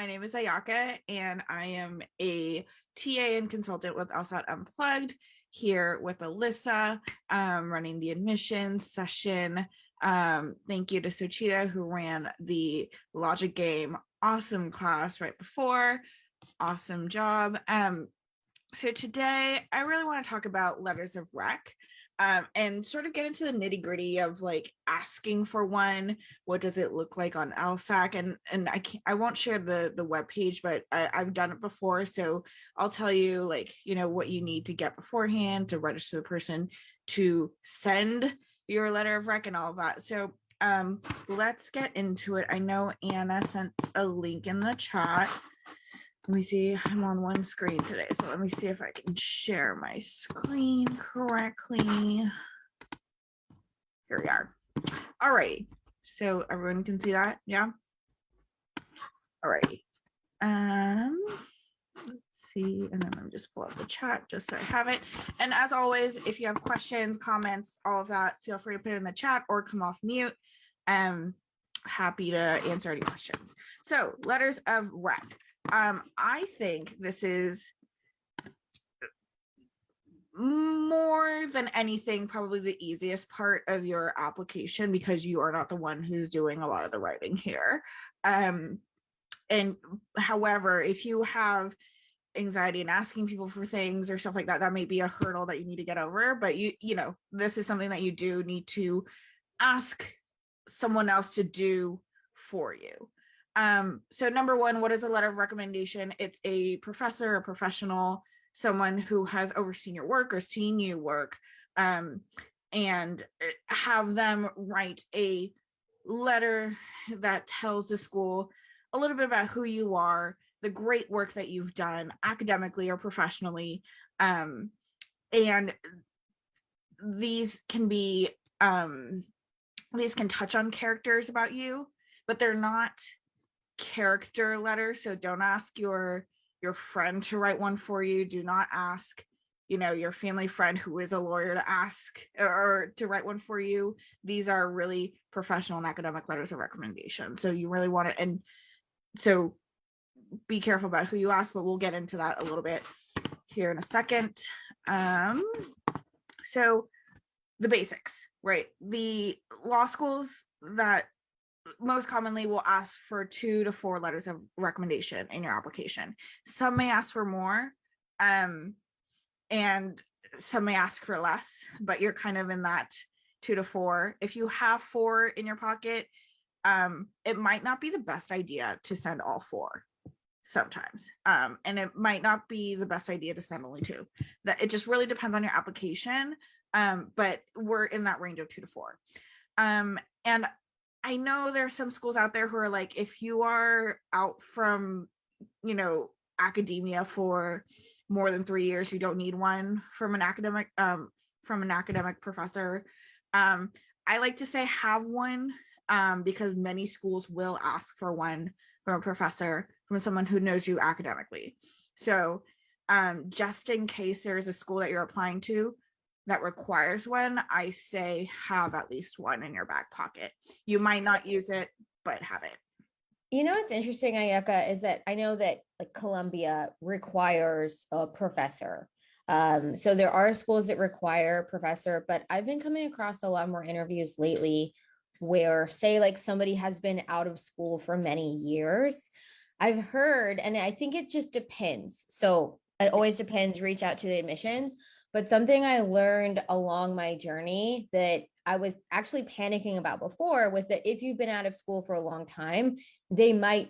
my name is Ayaka, and I am a TA and consultant with LSAT Unplugged here with Alyssa, running the admissions session. Thank you to Sochita, who ran the logic game awesome class right before. Awesome job. So today I really want to talk about letters of rec. And sort of get into the nitty gritty of like asking for one. What does it look like on LSAC? And I won't share the web page, but I've done it before, so I'll tell you like what you need to get beforehand to register the person to send your letter of rec and all of that. So let's get into it. I know Anna sent a link in the chat. Let me see, I'm on one screen today, so let me see if I can share my screen correctly. Here we are. All righty, so everyone can see that, yeah? All righty. Let's see, and then let me just pull up the chat just so I have it. And as always, if you have questions, comments, all of that, feel free to put it in the chat or come off mute. Happy to answer any questions. So, letters of rec. I think this is more than anything probably the easiest part of your application because you are not the one who's doing a lot of the writing here. And however, if you have anxiety in asking people for things or stuff like that, that may be a hurdle that you need to get over. But you know, this is something that you do need to ask someone else to do for you. So number one, what is a letter of recommendation? It's a professor, a professional, someone who has overseen your work or seen you work, and have them write a letter that tells the school a little bit about who you are, the great work that you've done academically or professionally. And these can be, these can touch on characters about you, but they're not character letters. So don't ask your friend to write one for you. Do not ask your family friend who is a lawyer to ask or to write one for you. These are really professional and academic letters of recommendation, so you really want to, and so be careful about who you ask, but we'll get into that a little bit here in a second. So the basics, right? The law schools that most commonly will ask for 2 to 4 letters of recommendation in your application. Some may ask for more, and some may ask for less, but you're kind of in that 2 to 4. If you have 4 in your pocket, it might not be the best idea to send all 4 sometimes, and it might not be the best idea to send only 2. That it just really depends on your application, but we're in that range of 2 to 4. And I know there are some schools out there who are like, if you are out from, academia for more than 3 years, you don't need one from an academic professor. I like to say have one, because many schools will ask for one from a professor, from someone who knows you academically. So just in case there's a school that you're applying to that requires one, I say have at least one in your back pocket. You might not use it, but have it. What's interesting, Ayaka, is that I know that like Columbia requires a professor. So there are schools that require a professor, but I've been coming across a lot more interviews lately where, say, like somebody has been out of school for many years. I've heard, and I think it just depends. So it always depends, reach out to the admissions. But something I learned along my journey that I was actually panicking about before was that if you've been out of school for a long time, they might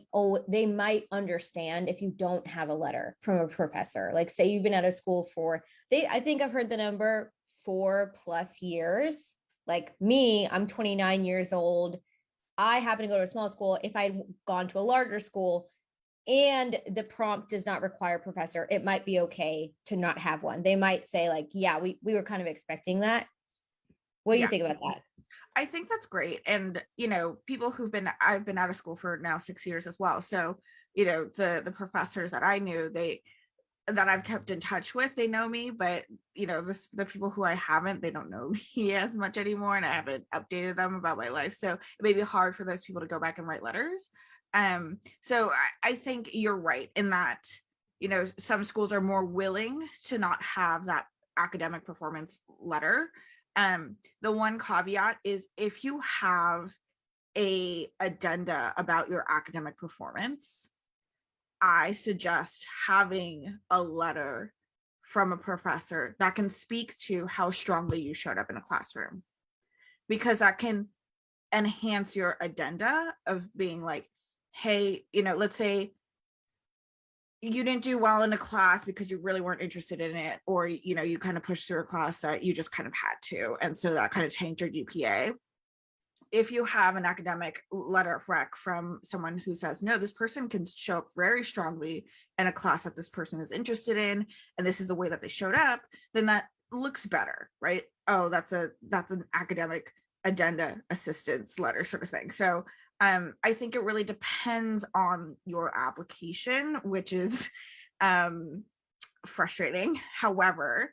understand if you don't have a letter from a professor. Like say you've been out of school for, I think I've heard the number 4+ years. Like me, I'm 29 years old. I happen to go to a small school. If I'd gone to a larger school, and the prompt does not require a professor, it might be okay to not have one. They might say like, yeah, we were kind of expecting that. What do you think about that? I think that's great. And, people I've been out of school for now 6 years as well. So, the professors that I knew, that I've kept in touch with, they know me, but the people who I haven't, they don't know me as much anymore, and I haven't updated them about my life. So it may be hard for those people to go back and write letters. So I think you're right in that, some schools are more willing to not have that academic performance letter. The one caveat is if you have a addenda about your academic performance, I suggest having a letter from a professor that can speak to how strongly you showed up in a classroom, because that can enhance your addenda of being like, hey, let's say you didn't do well in a class because you really weren't interested in it, or you kind of pushed through a class that you just kind of had to, and so that kind of tanked your GPA. If you have an academic letter of rec from someone who says, no, this person can show up very strongly in a class that this person is interested in, and this is the way that they showed up, then that looks better, right? Oh, that's an academic addenda assistance letter sort of thing. So I think it really depends on your application, which is frustrating. However,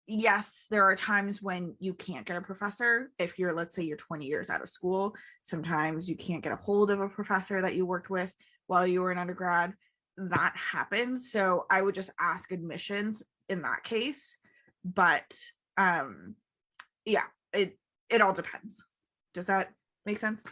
yes, there are times when you can't get a professor. If you're, let's say you're 20 years out of school, sometimes you can't get a hold of a professor that you worked with while you were an undergrad. That happens. So I would just ask admissions in that case. But yeah, it all depends. Does that make sense?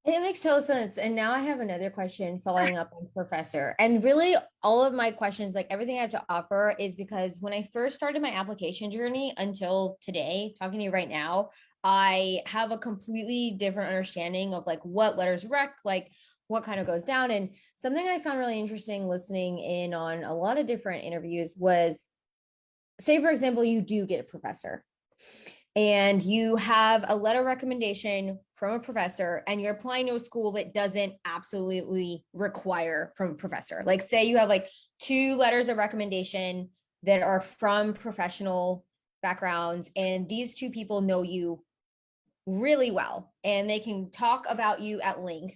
It makes total sense. And now I have another question following up on professor. And really, all of my questions, like everything I have to offer, is because when I first started my application journey until today, talking to you right now, I have a completely different understanding of like what letters rec, like what kind of goes down. And something I found really interesting listening in on a lot of different interviews was, say, for example, you do get a professor and you have a letter recommendation from a professor and you're applying to a school that doesn't absolutely require from a professor. Like say you have like 2 letters of recommendation that are from professional backgrounds, and these 2 people know you really well and they can talk about you at length.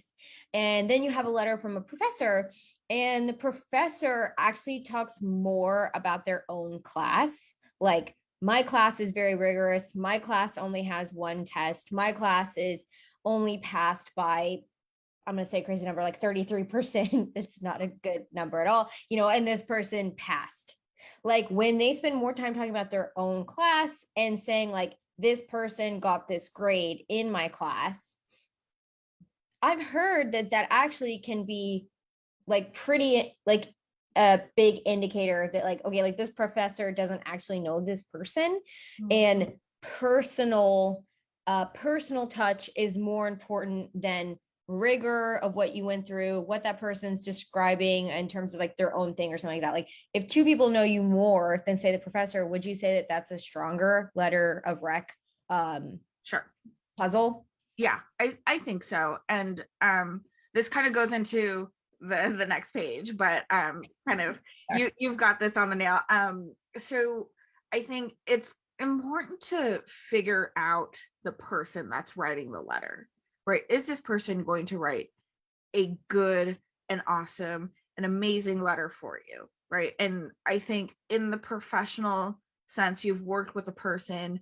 And then you have a letter from a professor, and the professor actually talks more about their own class. Like, my class is very rigorous. My class only has 1 test. My class is only passed by, I'm going to say crazy number, like 33%. It's not a good number at all, and this person passed. Like when they spend more time talking about their own class and saying like, this person got this grade in my class, I've heard that actually can be like pretty like a big indicator that like, okay, like this professor doesn't actually know this person. Mm-hmm. And personal touch is more important than rigor of what you went through, what that person's describing in terms of like their own thing or something like that. Like if 2 people know you more than say the professor, would you say that that's a stronger letter of rec Sure. puzzle? Yeah, I think so. And this kind of goes into the next page, but kind of you've got this on the nail. So I think it's important to figure out the person that's writing the letter, right? Is this person going to write a good and awesome and amazing letter for you, right? And I think in the professional sense, you've worked with a person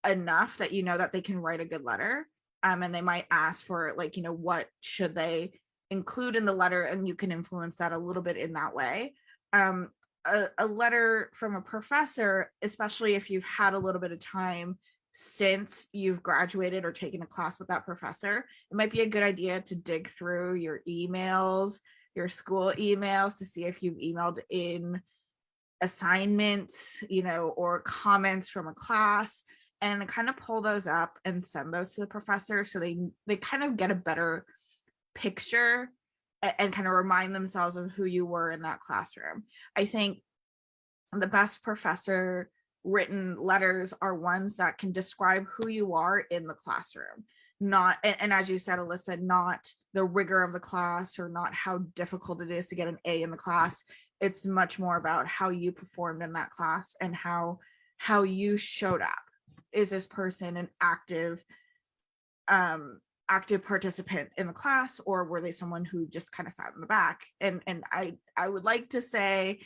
enough that you know that they can write a good letter. And they might ask for like, what should they include in the letter, and you can influence that a little bit in that way. A letter from a professor, especially if you've had a little bit of time since you've graduated or taken a class with that professor, it might be a good idea to dig through your emails, your school emails, to see if you've emailed in assignments, or comments from a class, and kind of pull those up and send those to the professor so they kind of get a better picture and kind of remind themselves of who you were in that classroom. I think the best professor written letters are ones that can describe who you are in the classroom, not, and as you said, Alyssa, not the rigor of the class or not how difficult it is to get an A in the class. It's much more about how you performed in that class and how you showed up. Is this person an active participant in the class, or were they someone who just kind of sat in the back? And I would like to say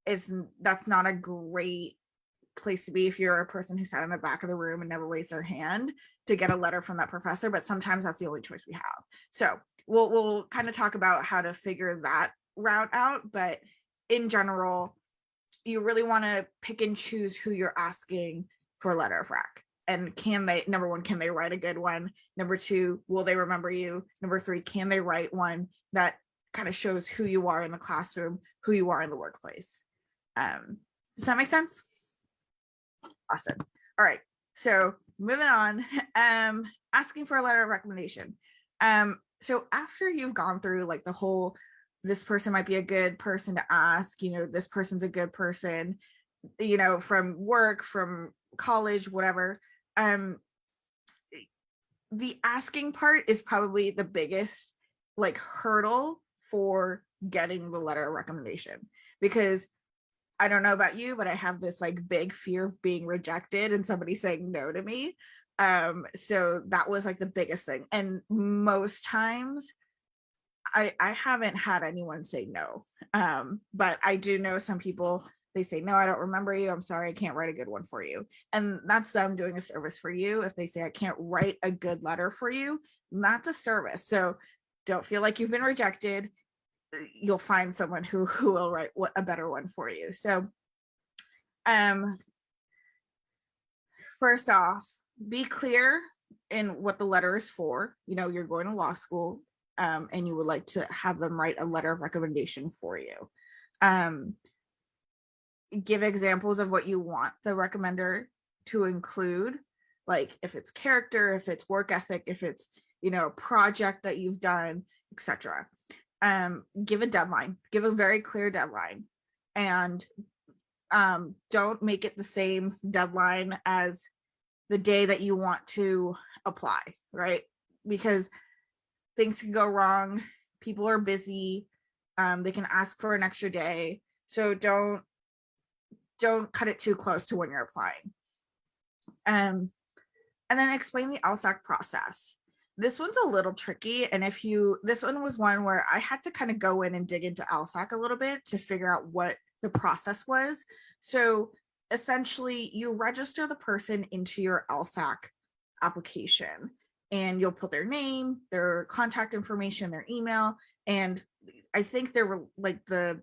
that's not a great place to be if you're a person who sat in the back of the room and never raised their hand to get a letter from that professor, but sometimes that's the only choice we have. So we'll kind of talk about how to figure that route out, but in general, you really want to pick and choose who you're asking for a letter of rec. And can they, number one, can they write a good one? Number two, will they remember you? Number three, can they write one that kind of shows who you are in the classroom, who you are in the workplace? Does that make sense? Awesome. All right. So moving on, asking for a letter of recommendation. So after you've gone through like the whole, this person might be a good person to ask, you know, this person's a good person, you know, from work, from college, whatever. The asking part is probably the biggest like hurdle for getting the letter of recommendation, because I don't know about you, but I have this like big fear of being rejected and somebody saying no to me. So that was like the biggest thing. And most times I haven't had anyone say no. But I do know some people, they say, no, I don't remember you. I'm sorry, I can't write a good one for you. And that's them doing a service for you. If they say I can't write a good letter for you, that's a service. So don't feel like you've been rejected. You'll find someone who will write a better one for you. So first off, be clear in what the letter is for. You know, you're going to law school, and you would like to have them write a letter of recommendation for you. Give examples of what you want the recommender to include, like if it's character, if it's work ethic, if it's, you know, a project that you've done, etc. Give a deadline, give a very clear deadline, and don't make it the same deadline as the day that you want to apply, right? Because things can go wrong. People are busy. They can ask for an extra day. So don't cut it too close to when you're applying. And then explain the LSAC process. This one's a little tricky. And this one was one where I had to kind of go in and dig into LSAC a little bit to figure out what the process was. So essentially you register the person into your LSAC application, and you'll put their name, their contact information, their email, and I think they were like the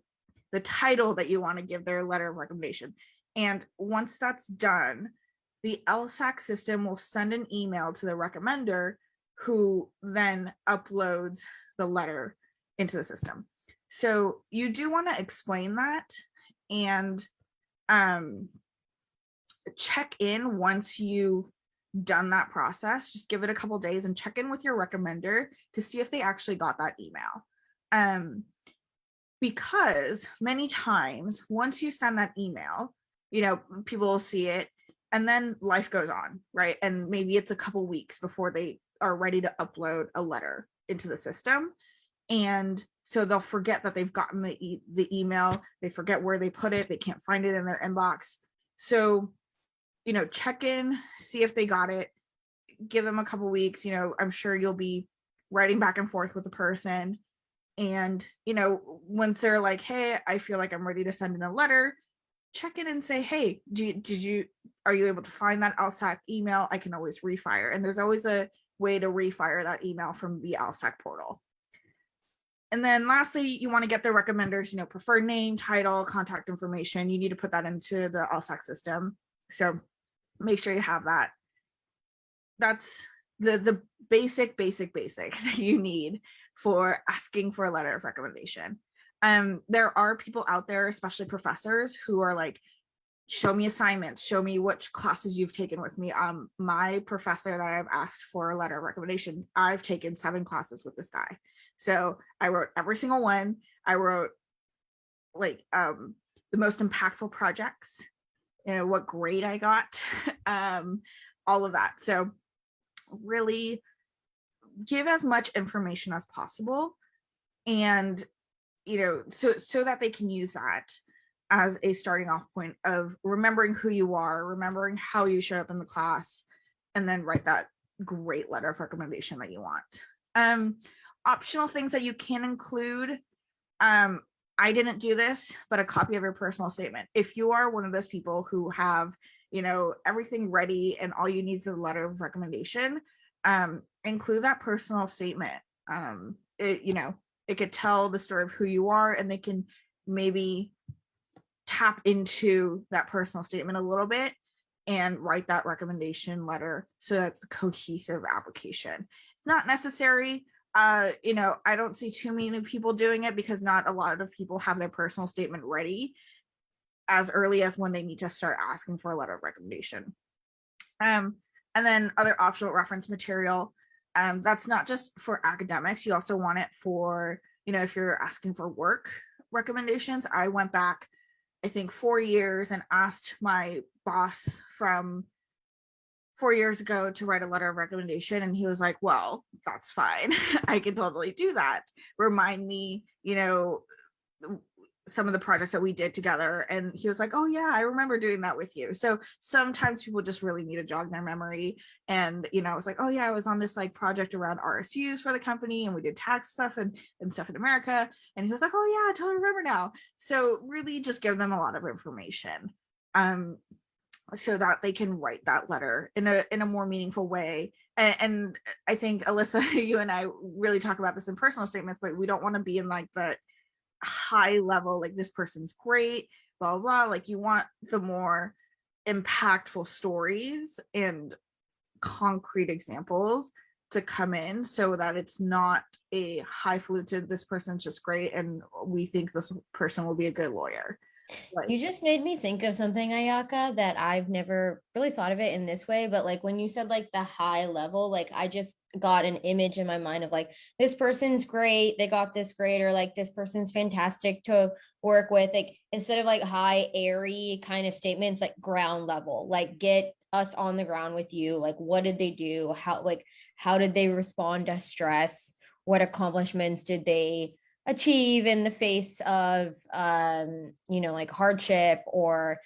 title that you want to give their letter of recommendation. And once that's done, the LSAC system will send an email to the recommender, who then uploads the letter into the system. So you do want to explain that, and check in once you've done that process. Just give it a couple days and check in with your recommender to see if they actually got that email. Because many times once you send that email, you know, people will see it and then life goes on, right? And maybe it's a couple weeks before they are ready to upload a letter into the system. And so they'll forget that they've gotten the email. They forget where they put it. They can't find it in their inbox. So, you know, check in, see if they got it, give them a couple weeks. You know, I'm sure you'll be writing back and forth with the person. And, you know, once they're like, hey, I feel like I'm ready to send in a letter, check in and say, hey, are you able to find that LSAC email? I can always refire. And there's always a way to refire that email from the LSAC portal. And then lastly, you want to get the recommenders, you know, preferred name, title, contact information. You need to put that into the LSAC system. So make sure you have that. That's the basic that you need for asking for a letter of recommendation. There are people out there, especially professors, who are like, show me assignments, show me which classes you've taken with me. My professor that I've asked for a letter of recommendation, I've taken 7 classes with this guy. So I wrote every single one. I wrote like the most impactful projects, you know, what grade I got, all of that. So really give as much information as possible, and, you know, so that they can use that as a starting off point of remembering who you are, remembering how you showed up in the class, and then write that great letter of recommendation that you want. Optional things that you can include. I didn't do this, but a copy of your personal statement. If you are one of those people who have, you know, everything ready and all you need is a letter of recommendation, include that personal statement. it, it could tell the story of who you are, and they can maybe tap into that personal statement a little bit and write that recommendation letter so that's a cohesive application. It's not necessary. I don't see too many people doing it because not a lot of people have their personal statement ready as early as when they need to start asking for a letter of recommendation. And then other optional reference material. That's not just for academics. You also want it for, if you're asking for work recommendations. I went back, I think 4 years, and asked my boss from 4 years ago to write a letter of recommendation. And he was like, well, that's fine. I can totally do that. Remind me, some of the projects that we did together. And he was like, oh yeah, I remember doing that with you. So sometimes people just really need to jog their memory. And, I was like, oh yeah, I was on this like project around RSUs for the company, and we did tax stuff and stuff in America. And he was like, oh yeah, I totally remember now. So really just give them a lot of information. So that they can write that letter in a more meaningful way. And I think, Alyssa, you and I really talk about this in personal statements, but we don't want to be in like the high level, like this person's great, blah, blah, blah. Like you want the more impactful stories and concrete examples to come in so that it's not a highfalutin, this person's just great and we think this person will be a good lawyer. Like, you just made me think of something, Ayaka, that I've never really thought of it in this way. But like when you said like the high level, like I just got an image in my mind of like, this person's great, they got this grade, or like this person's fantastic to work with. Like instead of like high, airy kind of statements, like ground level, like get us on the ground with you. Like what did they do? How did they respond to stress? What accomplishments did they achieve in the face of like hardship, or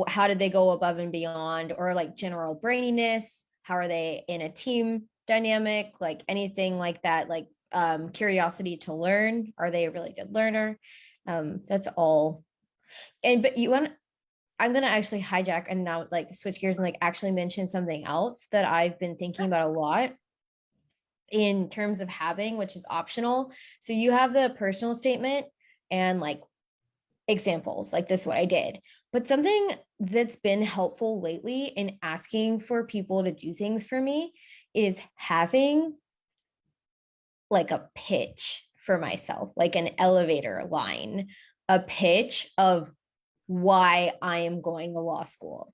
how did they go above and beyond, or like general braininess, how are they in a team dynamic, like anything like that, like curiosity to learn, are they a really good learner? That's all. But I'm going to actually hijack and now like switch gears and like actually mention something else that I've been thinking about a lot in terms of having, which is optional. So you have the personal statement and like examples, like this is what I did. But something that's been helpful lately in asking for people to do things for me is having like a pitch for myself, like an elevator line, a pitch of why I am going to law school.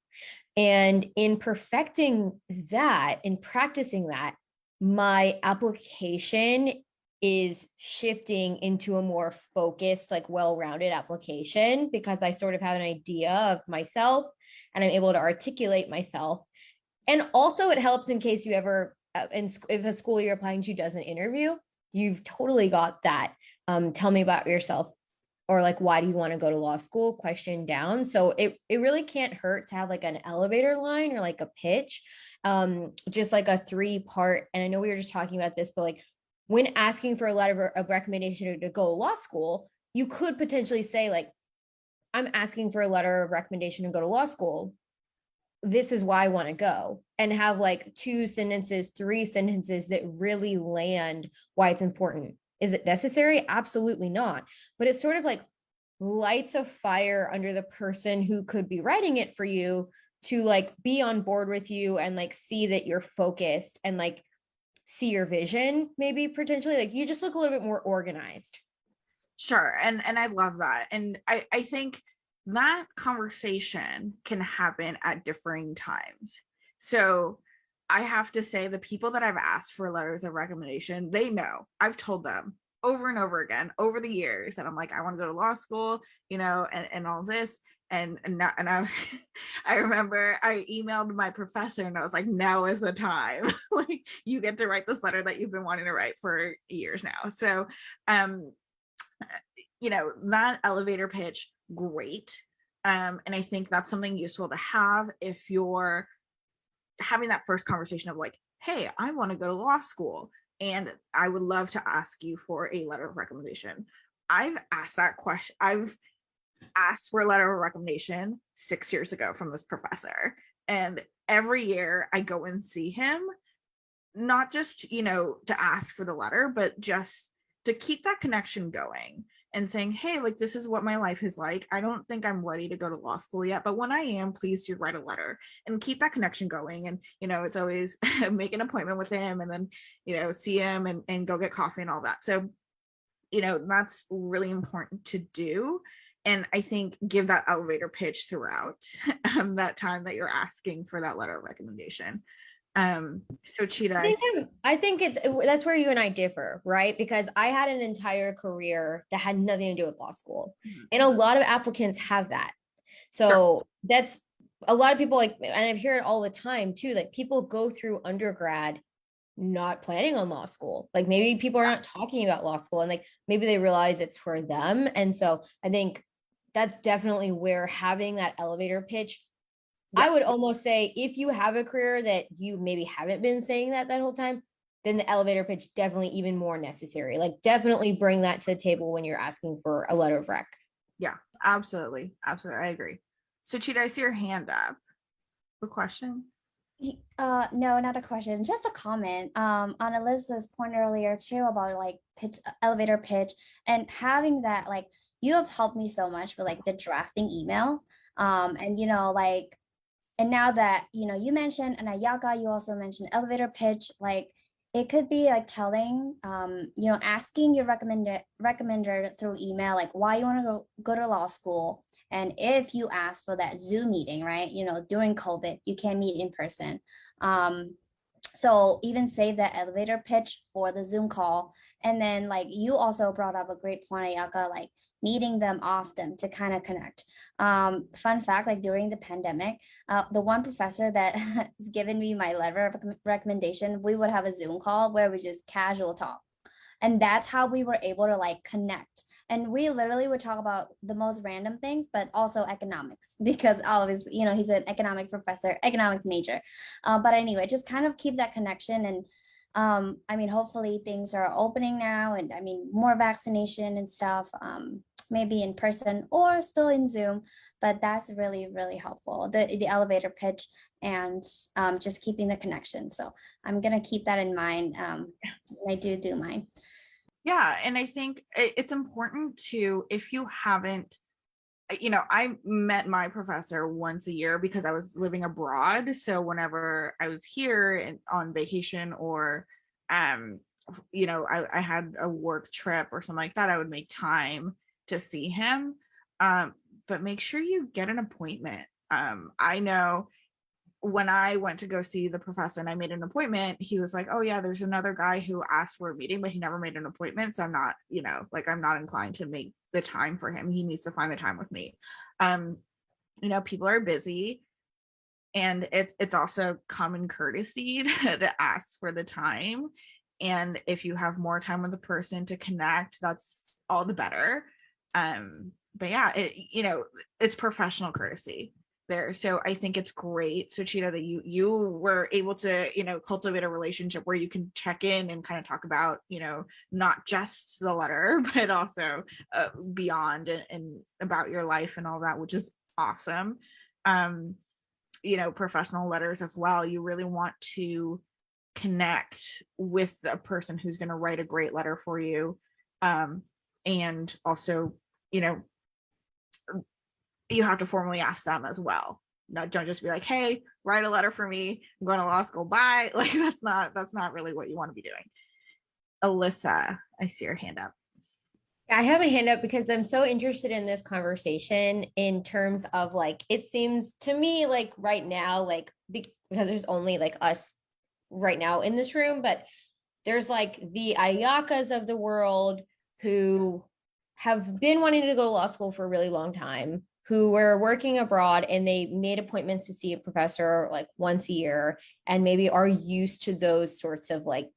And in perfecting that, in practicing that, my application is shifting into a more focused, like well-rounded application, because I sort of have an idea of myself and I'm able to articulate myself. And also it helps in case you ever, if a school you're applying to does an interview, you've totally got that. Tell me about yourself, or like, why do you want to go to law school question down. So it really can't hurt to have like an elevator line or like a pitch, just like a 3-part. And I know we were just talking about this, but like when asking for a letter of recommendation to go to law school, you could potentially say like, I'm asking for a letter of recommendation to go to law school. This is why I want to go, and have like 2 sentences, 3 sentences that really land why it's important. Is it necessary? Absolutely not. But it sort of like lights a fire under the person who could be writing it for you to like be on board with you and like see that you're focused and like see your vision, maybe potentially like you just look a little bit more organized. Sure. And I love that. And I think that conversation can happen at differing times. So I have to say, the people that I've asked for letters of recommendation, they know. I've told them over and over again over the years that I'm like, I want to go to law school, and all this. And I, I remember I emailed my professor and I was like, now is the time. Like, you get to write this letter that you've been wanting to write for years now. So, that elevator pitch, great. And I think that's something useful to have if you're having that first conversation of like, hey, I want to go to law school and I would love to ask you for a letter of recommendation. I've asked that question. I've asked for a letter of recommendation 6 years ago from this professor. And every year I go and see him, not just, to ask for the letter, but just to keep that connection going and saying, hey, like, this is what my life is like. I don't think I'm ready to go to law school yet, but when I am, please do write a letter and keep that connection going. And, it's always make an appointment with him and then, see him and go get coffee and all that. So, that's really important to do. And I think give that elevator pitch throughout that time that you're asking for that letter of recommendation. So Cheetah, I think that's where you and I differ, right? Because I had an entire career that had nothing to do with law school. And a lot of applicants have that. So that's a lot of people and I hear it all the time too, like people go through undergrad not planning on law school. Like maybe people are not talking about law school and like maybe they realize it's for them. And so I think that's definitely where having that elevator pitch, I would almost say if you have a career that you maybe haven't been saying that whole time, then the elevator pitch definitely even more necessary. Like definitely bring that to the table when you're asking for a letter of rec. Yeah, absolutely. Absolutely. I agree. So Cheetah, I see your hand up. A question? No, not a question, just a comment. On Alyssa's point earlier too about like pitch, elevator pitch, and having that, like, you have helped me so much with like the drafting email. And like, and now that you mentioned and Ayaka, you also mentioned elevator pitch, like it could be like telling, asking your recommender through email, like why you want to go to law school. And if you ask for that Zoom meeting, right, during COVID, you can't meet in person. So even save that elevator pitch for the Zoom call. And then like you also brought up a great point, Ayaka, like meeting them often to kind of connect. Fun fact, like during the pandemic, the one professor that has given me my letter of recommendation, we would have a Zoom call where we just casual talk. And that's how we were able to like connect. And we literally would talk about the most random things, but also economics, because always, he's an economics professor, economics major. But anyway, just kind of keep that connection. And I mean, hopefully things are opening now, and I mean, more vaccination and stuff, maybe in person or still in Zoom, but that's really, really helpful. The elevator pitch and just keeping the connection. So I'm going to keep that in mind. I do mine. Yeah. And I think it's important to, if you haven't, I met my professor once a year because I was living abroad. So whenever I was here and on vacation or, I had a work trip or something like that, I would make time to see him. But make sure you get an appointment. I know when I went to go see the professor and I made an appointment, he was like, oh yeah, there's another guy who asked for a meeting, but he never made an appointment. So I'm not, I'm not inclined to make the time for him. He needs to find the time with me. People are busy, and it's also common courtesy to ask for the time. And if you have more time with the person to connect, that's all the better. But yeah, it's professional courtesy there. So I think it's great, so Cheetah, that you were able to cultivate a relationship where you can check in and kind of talk about not just the letter but also beyond and about your life and all that, which is awesome. Professional letters as well, you really want to connect with a person who's going to write a great letter for you, and also you have to formally ask them as well. Don't just be like, hey, write a letter for me, I'm going to law school, bye. Like that's not really what you want to be doing. Alyssa, I see your hand up. I have a hand up because I'm so interested in this conversation in terms of like, it seems to me like right now, like because there's only like us right now in this room, but there's like the Ayakas of the world who have been wanting to go to law school for a really long time, who were working abroad and they made appointments to see a professor like once a year and maybe are used to those sorts of like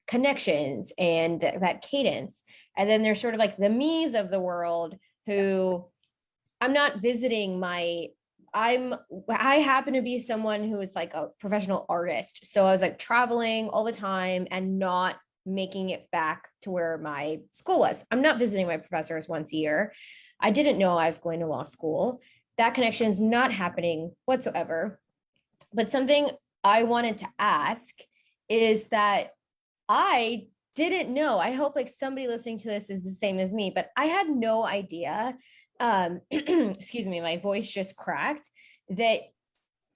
connections and that cadence. And then there's sort of like the me's of the world who I'm not visiting I happen to be someone who is like a professional artist. So I was like traveling all the time and not making it back to where my school was. I'm not visiting my professors once a year. I didn't know I was going to law school. That connection is not happening whatsoever. But something I wanted to ask is that I didn't know. I hope like somebody listening to this is the same as me, but I had no idea. Excuse me, my voice just cracked, that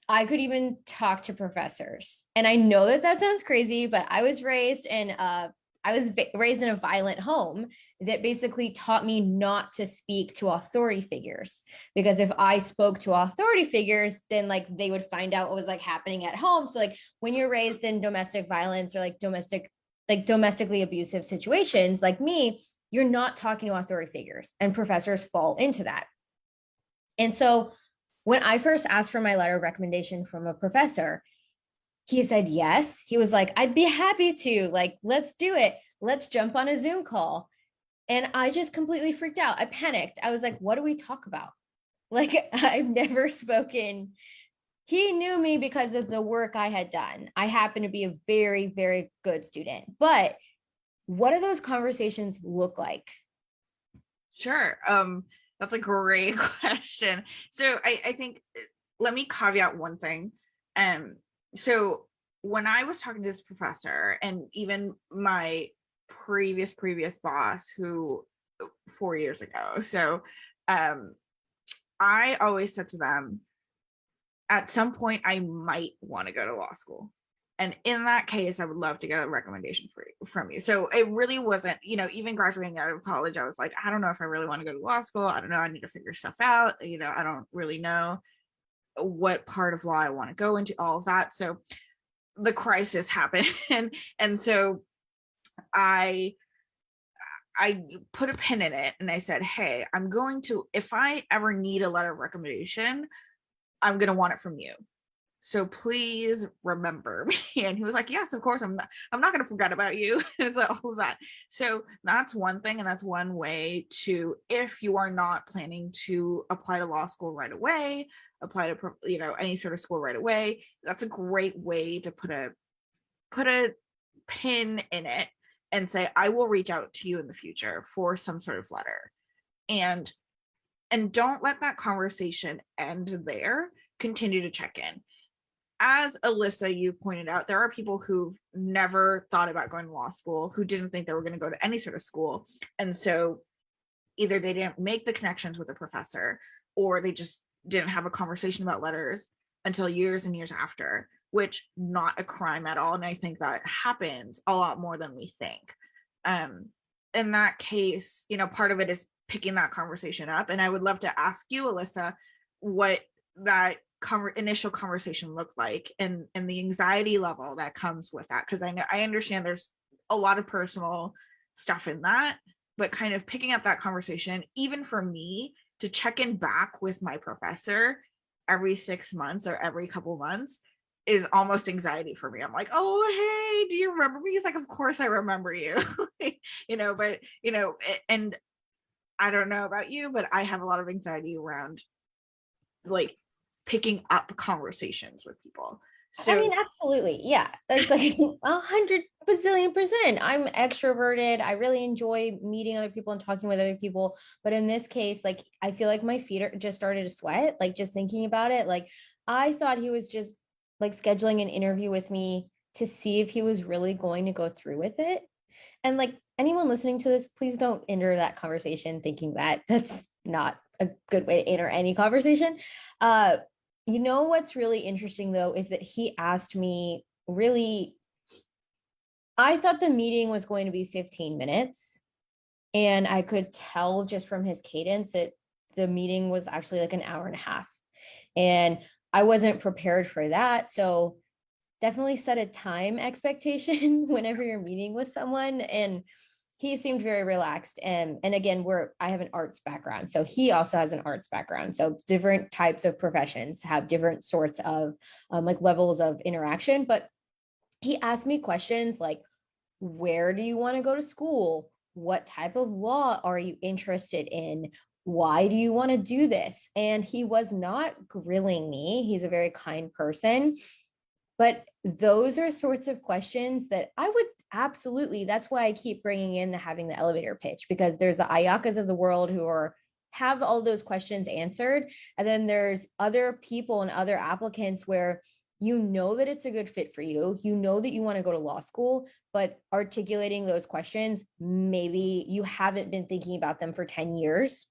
I could even talk to professors. And I know that that sounds crazy, but I was raised raised in a violent home that basically taught me not to speak to authority figures, because if I spoke to authority figures, then like they would find out what was like happening at home. So like when you're raised in domestic violence or like domestically abusive situations like me, you're not talking to authority figures, and professors fall into that. And so when I first asked for my letter of recommendation from a professor, he said yes. He was like, I'd be happy to, like, let's do it. Let's jump on a Zoom call. And I just completely freaked out. I panicked. I was like, what do we talk about? Like, I've never spoken. He knew me because of the work I had done. I happen to be a very, very good student. But what do those conversations look like? Sure. That's a great question. So I think, let me caveat one thing. So when I was talking to this professor, and even my previous boss, who 4 years ago, so I always said to them, at some point I might want to go to law school. And in that case, I would love to get a recommendation from you. So it really wasn't, even graduating out of college, I was like, I don't know if I really want to go to law school. I don't know. I need to figure stuff out. I don't really know what part of law I want to go into, all of that. So the crisis happened. And so I put a pin in it and I said, hey, if I ever need a letter of recommendation, I'm going to want it from you. So please remember me. And he was like, yes, of course, I'm not going to forget about you. It's like all of that. So that's one thing. And that's one way to, if you are not planning to apply to law school right away, apply to, any sort of school right away, that's a great way to put a pin in it and say, I will reach out to you in the future for some sort of letter. And don't let that conversation end there. Continue to check in. As Alyssa, you pointed out, there are people who've never thought about going to law school, who didn't think they were going to go to any sort of school. And so either they didn't make the connections with the professor, or they just didn't have a conversation about letters until years and years after, which not a crime at all. And I think that happens a lot more than we think. In that case, part of it is picking that conversation up. And I would love to ask you, Alyssa, what that initial conversation looked like, and the anxiety level that comes with that, because I understand there's a lot of personal stuff in that, but kind of picking up that conversation, even for me to check in back with my professor every 6 months or every couple months, is almost anxiety for me. I'm like, oh, hey, do you remember me? He's like, of course I remember you. But and I don't know about you, but I have a lot of anxiety around like picking up conversations with people. So I mean, absolutely. Yeah. That's like 100 bazillion%. I'm extroverted. I really enjoy meeting other people and talking with other people. But in this case, like, I feel like my feet just started to sweat, like just thinking about it. Like, I thought he was just like scheduling an interview with me to see if he was really going to go through with it. And like anyone listening to this, please don't enter that conversation thinking that. That's not a good way to enter any conversation. What's really interesting though is that he asked me, really, I thought the meeting was going to be 15 minutes, and I could tell just from his cadence that the meeting was actually like an hour and a half. And I wasn't prepared for that. So definitely set a time expectation whenever you're meeting with someone. And he seemed very relaxed. And again, I have an arts background. So he also has an arts background. So different types of professions have different sorts of like levels of interaction. But he asked me questions like, where do you want to go to school? What type of law are you interested in? Why do you want to do this? And he was not grilling me. He's a very kind person. But those are sorts of questions that I would absolutely, that's why I keep bringing in having the elevator pitch, because there's the Ayakas of the world who have all those questions answered. And then there's other people and other applicants where you know that it's a good fit for you. You know that you want to go to law school, but articulating those questions, maybe you haven't been thinking about them for 10 years.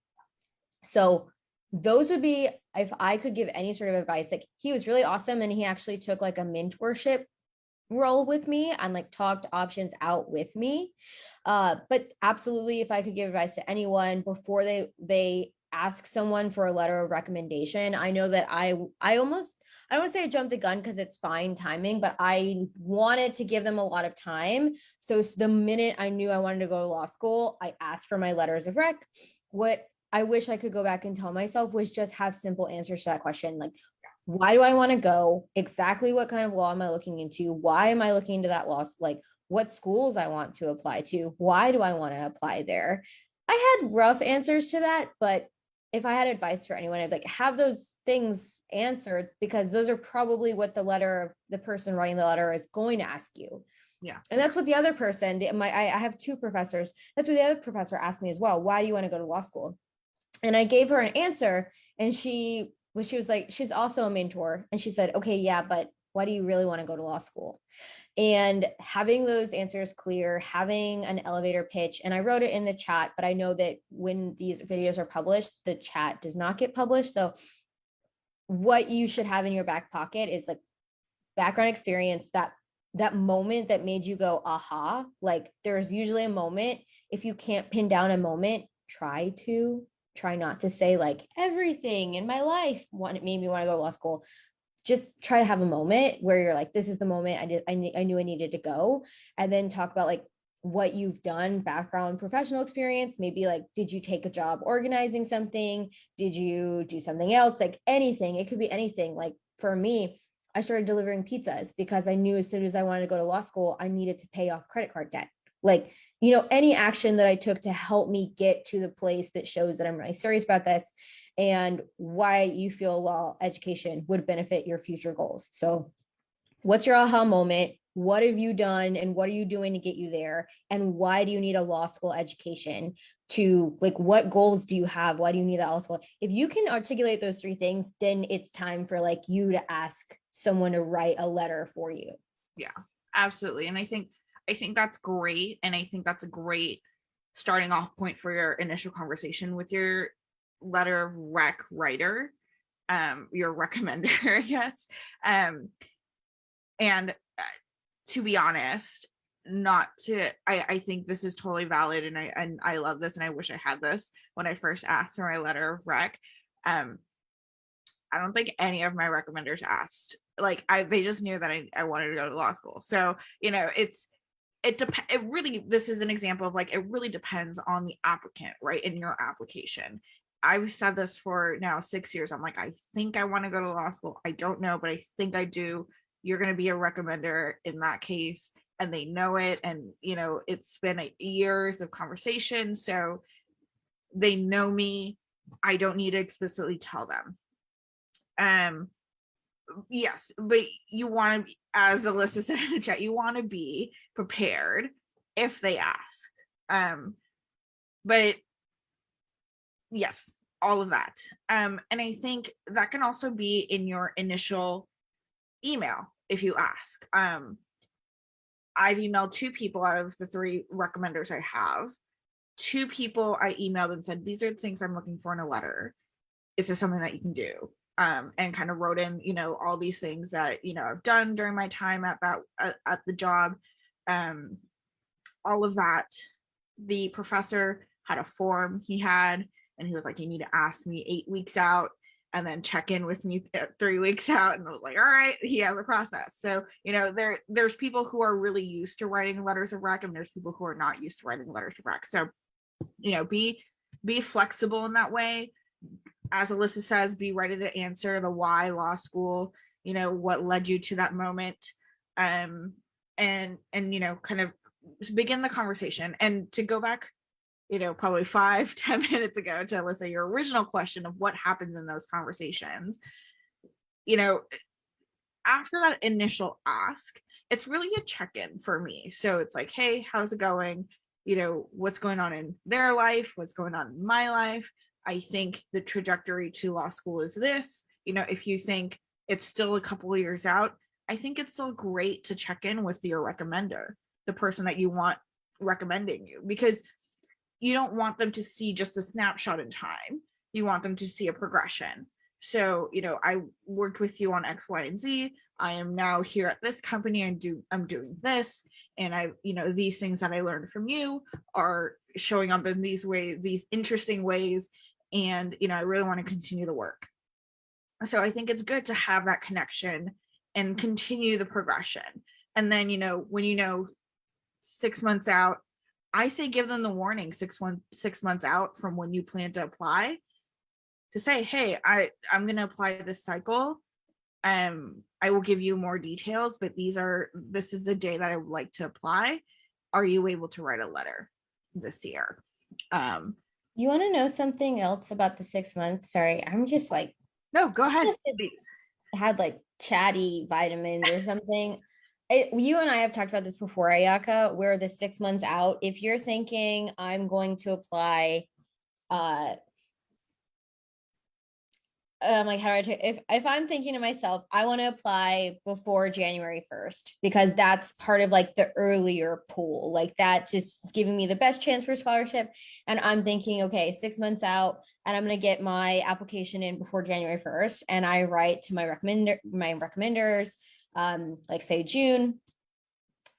So those would be, if I could give any sort of advice, like he was really awesome and he actually took like a mentorship role with me and like talked options out with me. But absolutely, if I could give advice to anyone before they ask someone for a letter of recommendation, I know that I almost, I don't want to say I jumped the gun because it's fine timing, but I wanted to give them a lot of time. So the minute I knew I wanted to go to law school, I asked for my letters of rec. What I wish I could go back and tell myself was just have simple answers to that question. Like, why do I want to go? Exactly what kind of law am I looking into? Why am I looking into that law? Like, what schools I want to apply to? Why do I want to apply there? I had rough answers to that, but if I had advice for anyone, I'd like have those things answered because those are probably what the person writing the letter is going to ask you. Yeah. And that's what the other person, I have two professors. That's what the other professor asked me as well. Why do you want to go to law school? And I gave her an answer, and she was like, she's also a mentor, and she said, okay, yeah, but why do you really want to go to law school? And having those answers clear, having an elevator pitch, and I wrote it in the chat, but I know that when these videos are published, the chat does not get published. So what you should have in your back pocket is like background experience, that moment that made you go aha. Like there's usually a moment. If you can't pin down a moment, try not to say like everything in my life made me want to go to law school. Just try to have a moment where you're like, this is the moment I knew I needed to go. And then talk about like what you've done, background, professional experience. Maybe like, did you take a job organizing something? Did you do something else? Like anything. It could be anything. Like for me, I started delivering pizzas because I knew as soon as I wanted to go to law school, I needed to pay off credit card debt. Like, any action that I took to help me get to the place that shows that I'm really serious about this and why you feel law education would benefit your future goals. So what's your aha moment? What have you done and what are you doing to get you there? And why do you need a law school education to like, what goals do you have? Why do you need that law school? If you can articulate those three things, then it's time for like you to ask someone to write a letter for you. Yeah, absolutely. And I think that's great. And I think that's a great starting off point for your initial conversation with your letter of rec writer, your recommender, I guess. And to be honest, I think this is totally valid, and I love this, and I wish I had this when I first asked for my letter of rec. I don't think any of my recommenders asked. Like they just knew that I wanted to go to law school. So it really, this is an example of like, it really depends on the applicant, right? In your application. I've said this for now 6 years. I'm like, I think I want to go to law school. I don't know, but I think I do. You're going to be a recommender in that case, and they know it. And, it's been years of conversation. So they know me. I don't need to explicitly tell them. Yes, but you want to, as Alyssa said in the chat, you want to be prepared if they ask. But yes, all of that. And I think that can also be in your initial email if you ask. I've emailed 2 people out of the 3 recommenders I have. 2 people I emailed and said, these are the things I'm looking for in a letter. Is this something that you can do? And kind of wrote in, all these things that, I've done during my time at the job. All of that. The professor had a form he had, and he was like, you need to ask me 8 weeks out and then check in with me 3 weeks out. And I was like, all right, he has a process. So, there's people who are really used to writing letters of rec, and there's people who are not used to writing letters of rec. So, be flexible in that way. As Alyssa says, be ready to answer the why law school, what led you to that moment. And kind of begin the conversation. And to go back, probably 5-10 minutes ago to Alyssa, your original question of what happens in those conversations, after that initial ask, it's really a check-in for me. So it's like, hey, how's it going? What's going on in their life? What's going on in my life? I think the trajectory to law school is this. If you think it's still a couple of years out, I think it's still great to check in with your recommender, the person that you want recommending you, because you don't want them to see just a snapshot in time. You want them to see a progression. So, I worked with you on X, Y, and Z. I am now here at this company and I'm doing this. And these things that I learned from you are showing up in these ways, these interesting ways. And, I really want to continue the work. So I think it's good to have that connection and continue the progression. And then, when 6 months out, I say give them the warning 6 months out from when you plan to apply, to say, hey, I'm going to apply this cycle. I will give you more details, but this is the day that I would like to apply. Are you able to write a letter this year? You want to know something else about the 6 months? Sorry, I'm just like, no, go ahead. Had like chatty vitamins or something. You and I have talked about this before, Ayaka, where the 6 months out, if you're thinking I'm going to apply, like, how do I take, if I'm thinking to myself, I want to apply before January 1st, because that's part of like the earlier pool, like that just is giving me the best chance for scholarship. And I'm thinking, okay, 6 months out, and I'm going to get my application in before January 1st. And I write to my recommenders, like say June,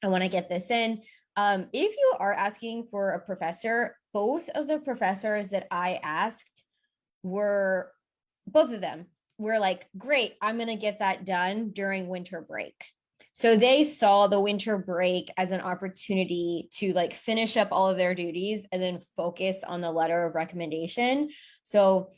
I want to get this in. If you are asking for a professor, both of the professors that I asked both of them were like, great, I'm going to get that done during winter break. So they saw the winter break as an opportunity to like finish up all of their duties and then focus on the letter of recommendation. So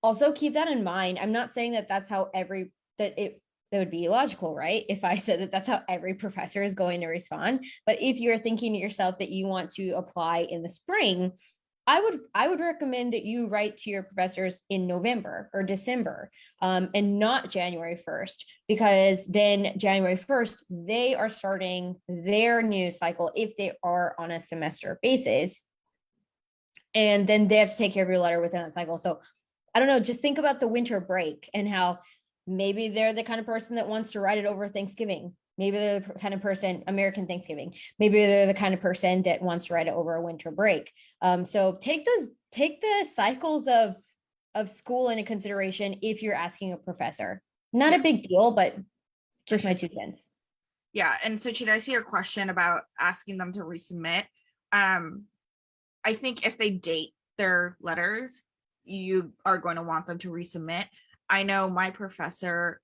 also keep that in mind. I'm not saying that that's how that would be illogical, right? If I said that that's how every professor is going to respond. But if you're thinking to yourself that you want to apply in the spring, I would recommend that you write to your professors in November or December, and not January 1st, because then January 1st, they are starting their new cycle if they are on a semester basis. And then they have to take care of your letter within that cycle. So I don't know, just think about the winter break and how maybe they're the kind of person that wants to write it over Thanksgiving. Maybe they're the kind of person, American Thanksgiving. Maybe they're the kind of person that wants to write it over a winter break. So take the cycles of school into consideration if you're asking a professor. Not a big deal, but just my 2 cents. Yeah, and so Chita, I see your question about asking them to resubmit. I think if they date their letters, you are going to want them to resubmit. I know my professor,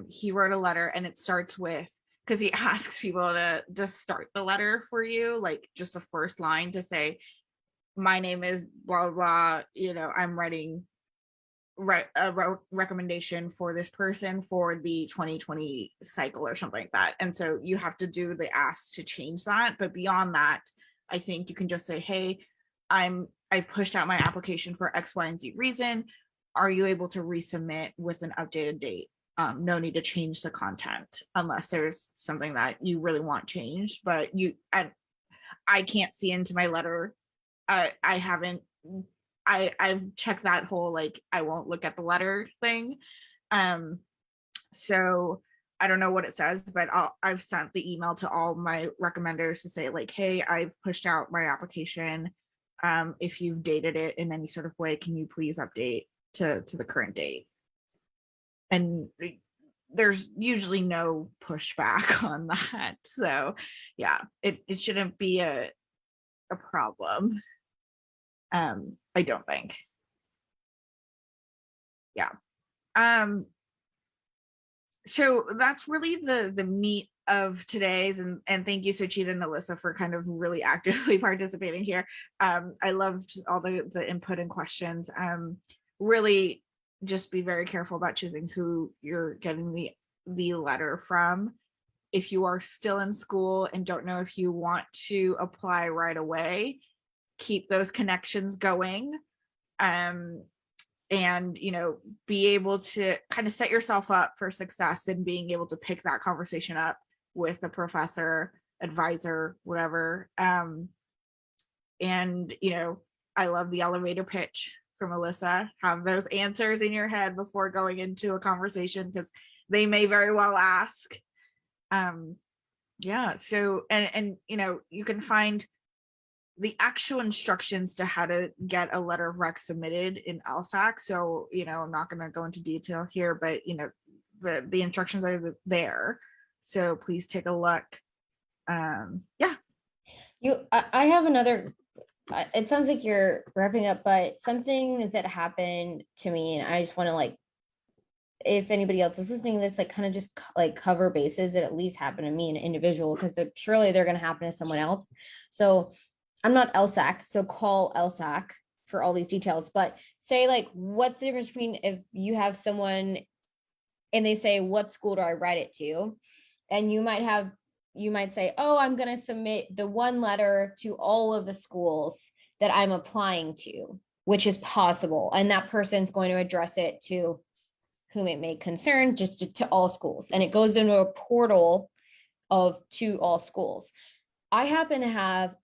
he wrote a letter, and it starts with, because he asks people to start the letter for you, like just the first line to say, my name is blah, blah, I'm writing a recommendation for this person for the 2020 cycle or something like that. And so you have to do the ask to change that. But beyond that, I think you can just say, hey, I pushed out my application for X, Y, and Z reason. Are you able to resubmit with an updated date? No need to change the content unless there's something that you really want changed. But I can't see into my letter. I've checked that whole, like, I won't look at the letter thing. So I don't know what it says, but I've sent the email to all my recommenders to say, like, hey, I've pushed out my application. If you've dated it in any sort of way, can you please update to the current date? And there's usually no pushback on that. So yeah, it shouldn't be a problem. I don't think. Yeah. So that's really the meat of today's, and thank you, Suchita and Alyssa, for kind of really actively participating here. I loved all the input and questions. Really just be very careful about choosing who you're getting the letter from. If you are still in school and don't know if you want to apply right away, keep those connections going. And be able to kind of set yourself up for success and being able to pick that conversation up with a professor, advisor, whatever. And I love the elevator pitch from Alyssa. Have those answers in your head before going into a conversation, because they may very well ask. Yeah, so and you can find the actual instructions to how to get a letter of rec submitted in LSAC. So, I'm not going to go into detail here, but the instructions are there. So please take a look. Yeah. I have another, it sounds like you're wrapping up, but something that happened to me, and I just want to like, if anybody else is listening to this, like kind of just like cover bases that at least happened to me, an individual, because surely they're going to happen to someone else. So I'm not LSAC, so call LSAC for all these details, but say like, what's the difference between if you have someone and they say, what school do I write it to? And you might say, oh, I'm going to submit the one letter to all of the schools that I'm applying to, which is possible. And that person's going to address it to whom it may concern, just to all schools. And it goes into a portal to all schools. I happen to have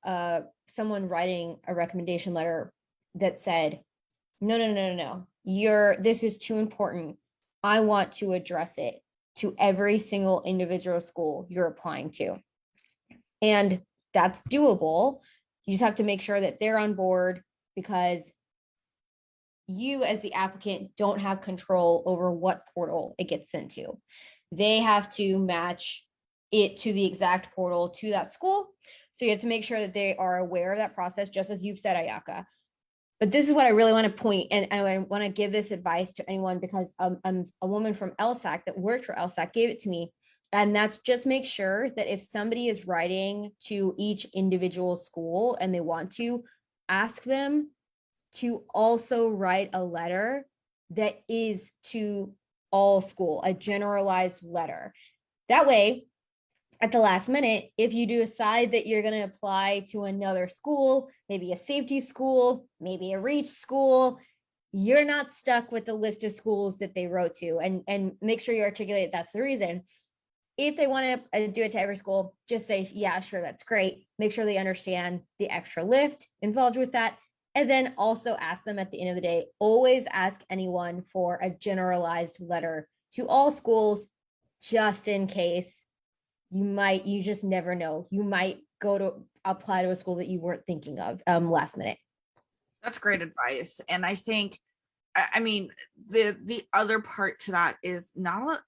someone writing a recommendation letter that said, no, this is too important. I want to address it to every single individual school you're applying to. And that's doable. You just have to make sure that they're on board, because you as the applicant don't have control over what portal it gets sent to. They have to match it to the exact portal to that school. So you have to make sure that they are aware of that process, just as you've said, Ayaka. But this is what I really want to point, and I want to give this advice to anyone, because a woman from LSAC that worked for LSAC gave it to me. And that's just make sure that if somebody is writing to each individual school and they want to, ask them to also write a letter that is to all school, a generalized letter. That way, at the last minute, if you decide that you're going to apply to another school, maybe a safety school, maybe a reach school, you're not stuck with the list of schools that they wrote to, and make sure you articulate that's the reason. If they want to do it to every school, just say, yeah, sure, that's great. Make sure they understand the extra lift involved with that. And then also ask them at the end of the day, always ask anyone for a generalized letter to all schools, just in case you just never know. You might go to apply to a school that you weren't thinking of last minute. That's great advice. And I think, I mean, the other part to that is not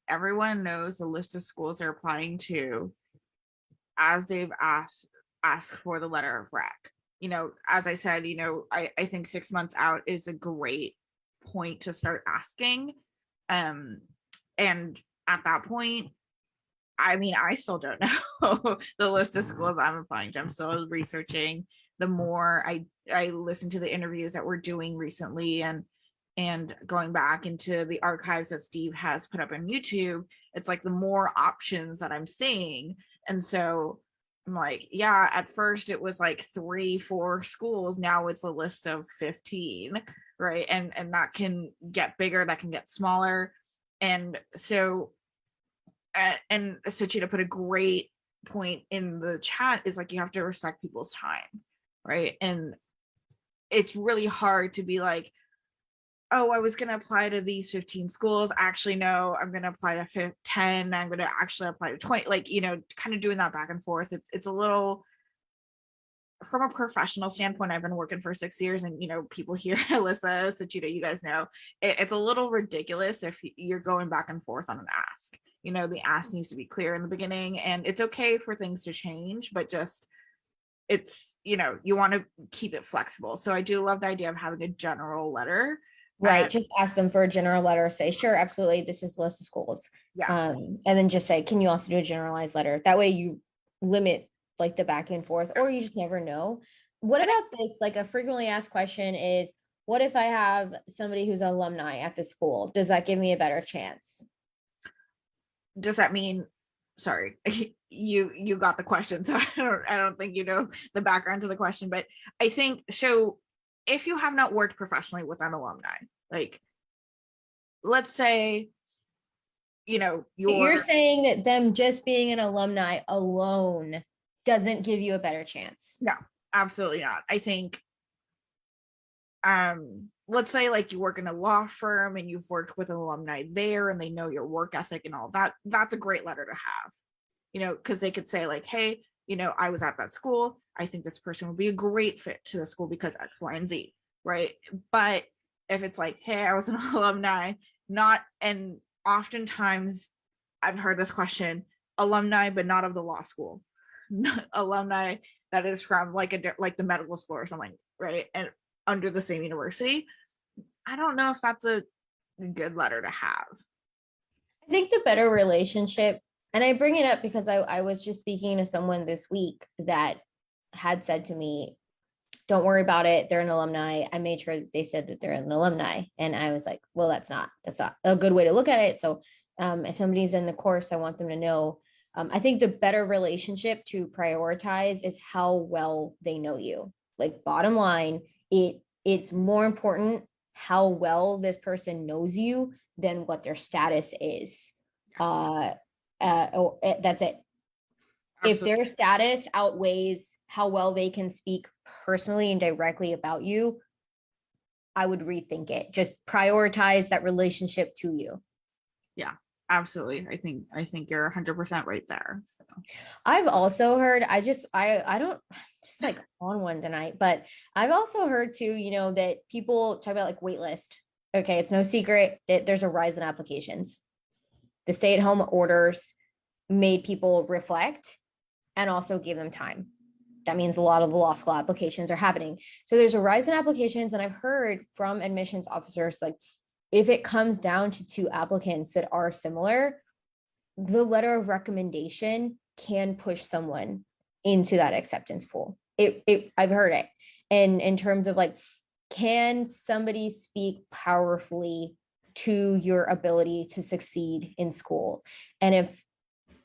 everyone knows the list of schools they're applying to as they've asked for the letter of rec. As I said, I think 6 months out is a great point to start asking. And at that point, I mean, I still don't know the list of schools I'm applying to. I'm still researching. The more I listen to the interviews that we're doing recently, and going back into the archives that Steve has put up on YouTube, it's like the more options that I'm seeing. And so I'm like, yeah, at first it was like 3-4 schools. Now it's a list of 15, right? And that can get bigger, that can get smaller. And so Suchita put a great point in the chat, is like, you have to respect people's time, right? And it's really hard to be like, oh, I was going to apply to these 15 schools. Actually, no, I'm going to apply to 10. I'm going to actually apply to 20. Like, kind of doing that back and forth. It's a little, from a professional standpoint, I've been working for 6 years, and, people here, Alyssa, Suchita, you guys know, it's a little ridiculous if you're going back and forth on an ask. The ask needs to be clear in the beginning, and it's okay for things to change, but just, it's, you want to keep it flexible. So I do love the idea of having a general letter. Right. Just ask them for a general letter. Say, sure, absolutely. This is the list of schools. Yeah. And then just say, can you also do a generalized letter? That way you limit like the back and forth, or you just never know. What about this? Like, a frequently asked question is, what if I have somebody who's an alumni at the school? Does that give me a better chance? Does that mean, sorry, you got the question, so I don't think you know the background to the question, but I think so. If you have not worked professionally with an alumni, like, let's say, you're saying that them just being an alumni alone doesn't give you a better chance. No, absolutely not. I think let's say like you work in a law firm and you've worked with an alumni there and they know your work ethic and all that, that's a great letter to have, because they could say like, hey, I was at that school, I think this person would be a great fit to the school because X, Y, and Z, right? But if it's like, hey, I was an alumni, not, and oftentimes I've heard this question, alumni but not of the law school, alumni that is from like the medical school or something, right? And under the same university, I don't know if that's a good letter to have. I think the better relationship, and I bring it up because I was just speaking to someone this week that had said to me, don't worry about it, they're an alumni. I made sure they said that they're an alumni. And I was like, well, that's not a good way to look at it. So if somebody's in the course, I want them to know. I think the better relationship to prioritize is how well they know you. Like bottom line, it's more important how well this person knows you than what their status is. That's it. Absolutely. If their status outweighs how well they can speak personally and directly about you, I would rethink it. Just prioritize that relationship to you. Yeah, absolutely. I think you're 100% right there. So I've also heard, I don't just like on one tonight, but I've also heard too, that people talk about like wait list. Okay, it's no secret that there's a rise in applications. The stay-at-home orders made people reflect and also give them time. That means a lot of the law school applications are happening. So there's a rise in applications. And I've heard from admissions officers, like if it comes down to two applicants that are similar, the letter of recommendation can push someone into that acceptance pool. I've heard it. And in terms of like, can somebody speak powerfully to your ability to succeed in school? And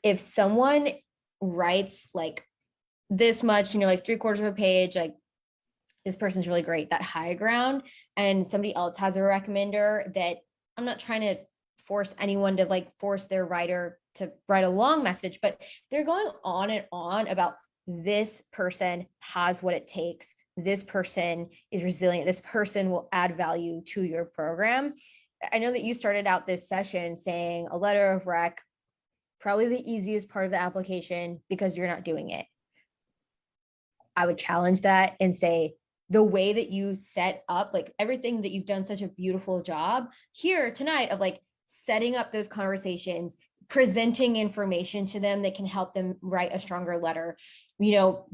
if someone writes like this much, like 3/4 of a page, like this person's really great, that high ground, and somebody else has a recommender that I'm not trying to force anyone to like force their writer to write a long message, but they're going on and on about this person has what it takes. This person is resilient. This person will add value to your program. I know that you started out this session saying a letter of rec, probably the easiest part of the application because you're not doing it. I would challenge that and say the way that you set up, like everything that you've done such a beautiful job here tonight of like setting up those conversations, presenting information to them that can help them write a stronger letter,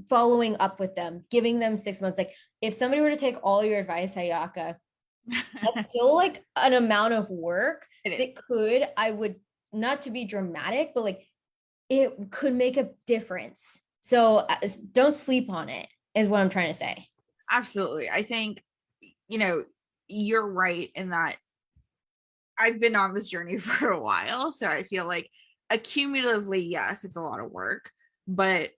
following up with them, giving them 6 months. Like if somebody were to take all your advice, Ayaka, that's still like an amount of work that I would, not to be dramatic, but like it could make a difference. So don't sleep on it is what I'm trying to say. Absolutely. I think, you're right in that I've been on this journey for a while. So I feel like accumulatively, yes, it's a lot of work, but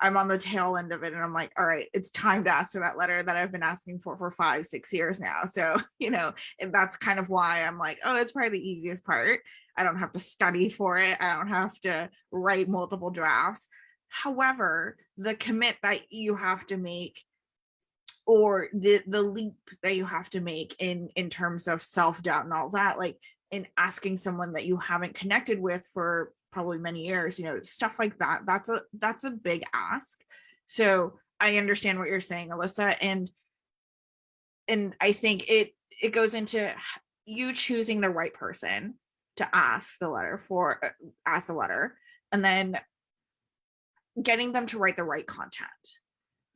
I'm on the tail end of it and I'm like, all right, it's time to ask for that letter that I've been asking for 5-6 years now. So, and that's kind of why I'm like, oh, it's probably the easiest part. I don't have to study for it. I don't have to write multiple drafts. However, the commit that you have to make, or the leap that you have to make in terms of self-doubt and all that, like in asking someone that you haven't connected with for probably many years, stuff like that, that's a big ask. So I understand what you're saying, Alyssa, and I think it goes into you choosing the right person to ask the letter, and then getting them to write the right content.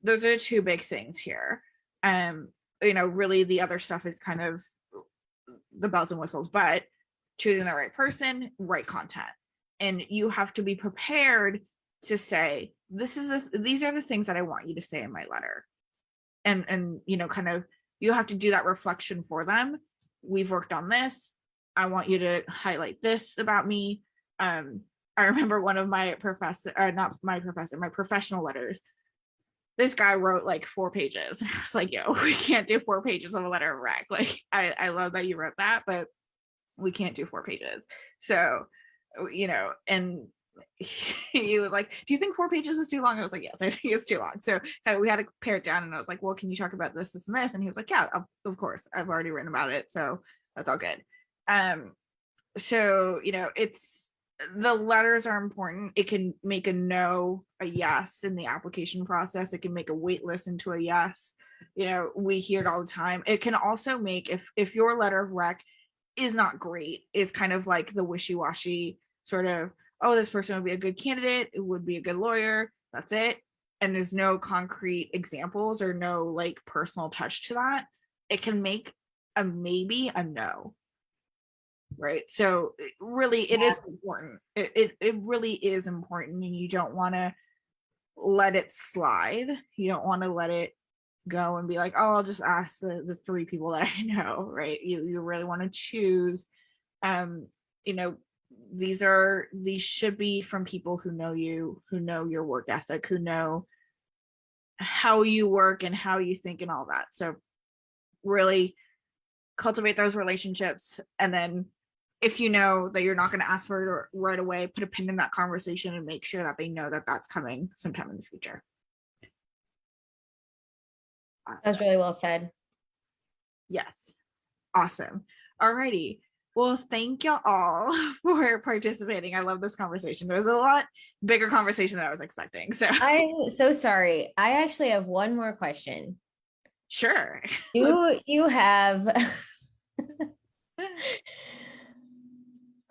Those are the two big things here. Really the other stuff is kind of the bells and whistles, but choosing the right person, right content. And you have to be prepared to say, these are the things that I want you to say in my letter. And kind of, you have to do that reflection for them. We've worked on this. I want you to highlight this about me. I remember one of my my professional letters. This guy wrote like 4 pages. I was like, yo, we can't do 4 pages of a letter of rec. Like, I love that you wrote that, but we can't do 4 pages. So, and he was like, do you think 4 pages is too long? I was like, yes, I think it's too long. So we had to pare it down, and I was like, well, can you talk about this, this, and this? And he was like, yeah, of course, I've already written about it, so that's all good. So, it's, the letters are important. It can make a no a yes in the application process. It can make a wait list into a yes. We hear it all the time. It can also make, if your letter of rec is not great, is kind of like the wishy-washy sort of, oh, this person would be a good candidate, it would be a good lawyer, that's it, and there's no concrete examples or no like personal touch to that, it can make a maybe a no, right? So it is important. It really is important, and you don't want to let it slide. You don't want to let it go and be like, oh, I'll just ask the 3 people that I know, right? You really want to choose. These should be from people who know you, who know your work ethic, who know how you work and how you think and all that. So really cultivate those relationships, and then if you know that you're not going to ask for it right away, put a pin in that conversation and make sure that they know that that's coming sometime in the future. Awesome. That's really well said. Yes. Awesome. Alrighty. Well, thank you all for participating. I love this conversation. It was a lot bigger conversation than I was expecting. So I'm so sorry. I actually have one more question. Sure. Do you have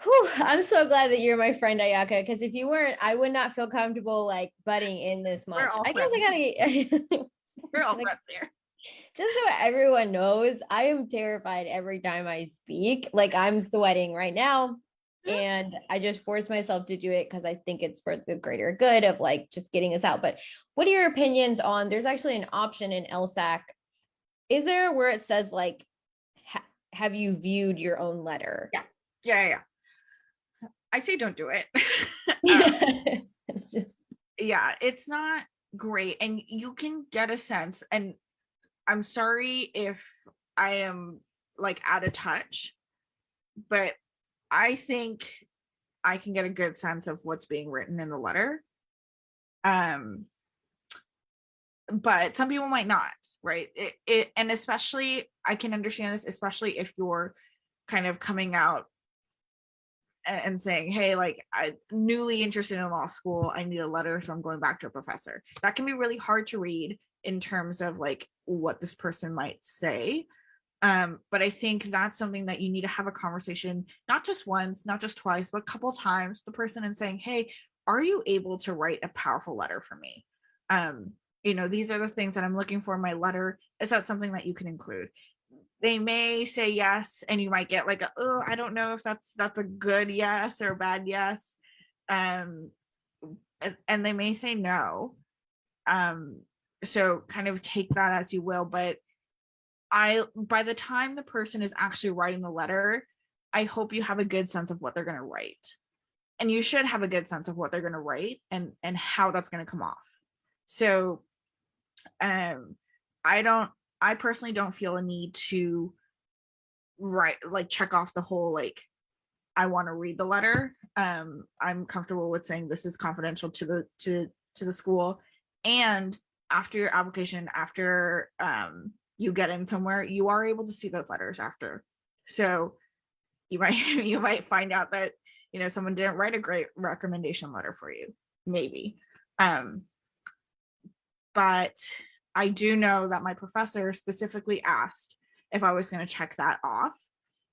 Whew, I'm so glad that you're my friend, Ayaka, because if you weren't, I would not feel comfortable like butting in this much. I guess I gotta we're all friends there. Just so everyone knows, I am terrified every time I speak. Like, I'm sweating right now, and I just force myself to do it because I think it's for the greater good of like just getting us out. But what are your opinions on, there's actually an option in LSAC. Is there where it says like, have you viewed your own letter? Yeah. I say don't do it. It's not great. And you can get a sense, and I'm sorry if I am like out of touch, but I think I can get a good sense of what's being written in the letter. But some people might not, right? And especially, I can understand this, especially if you're kind of coming out and saying, hey, like, I'm newly interested in law school, I need a letter, so I'm going back to a professor. That can be really hard to read in terms of like what this person might say. But I think that's something that you need to have a conversation, not just once, not just twice, but a couple times with the person, and saying, hey, are you able to write a powerful letter for me? These are the things that I'm looking for in my letter. Is that something that you can include? They may say yes, and you might get like, oh, I don't know if that's a good yes or a bad yes. And they may say no. So kind of take that as you will. But by the time the person is actually writing the letter, I hope you have a good sense of what they're going to write. And you should have a good sense of what they're going to write and how that's going to come off. So I personally don't feel a need to write, like, check off the whole, like, I want to read the letter. I'm comfortable with saying this is confidential to the school. And after your application, after you get in somewhere, you are able to see those letters after. So you might find out that someone didn't write a great recommendation letter for you, maybe. But I do know that my professor specifically asked if I was going to check that off,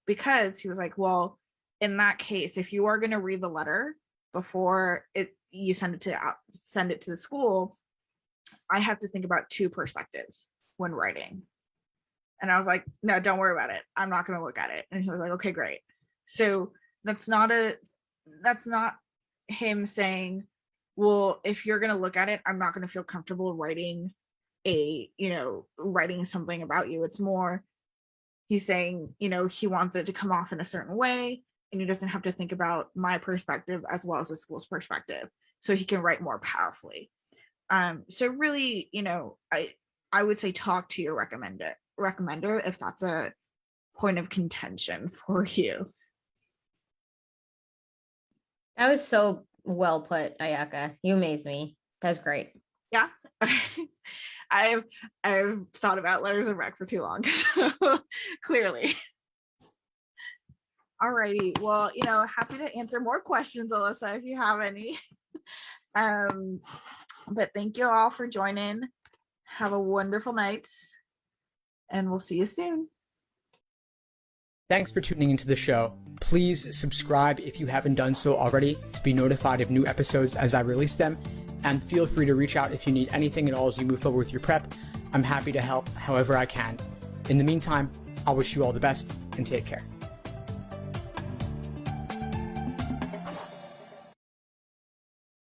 because he was like, well, in that case, if you are going to read the letter before you send it to the school, I have to think about 2 perspectives when writing. And I was like, no, don't worry about it, I'm not going to look at it. And he was like, okay, great. So that's not him saying, well, if you're going to look at it, I'm not going to feel comfortable writing writing something about you. It's more, he's saying, he wants it to come off in a certain way, and he doesn't have to think about my perspective as well as the school's perspective, so he can write more powerfully. So really, I would say talk to your recommender if that's a point of contention for you. That was so Well put, Ayaka. You amaze me. That's great. Yeah. I've thought about letters of rec for too long. So clearly. Alrighty. Well, happy to answer more questions, Alyssa, if you have any. But thank you all for joining. Have a wonderful night, and we'll see you soon. Thanks for tuning into the show. Please subscribe if you haven't done so already to be notified of new episodes as I release them, and feel free to reach out if you need anything at all as you move forward with your prep. I'm happy to help however I can. In the meantime, I'll wish you all the best and take care.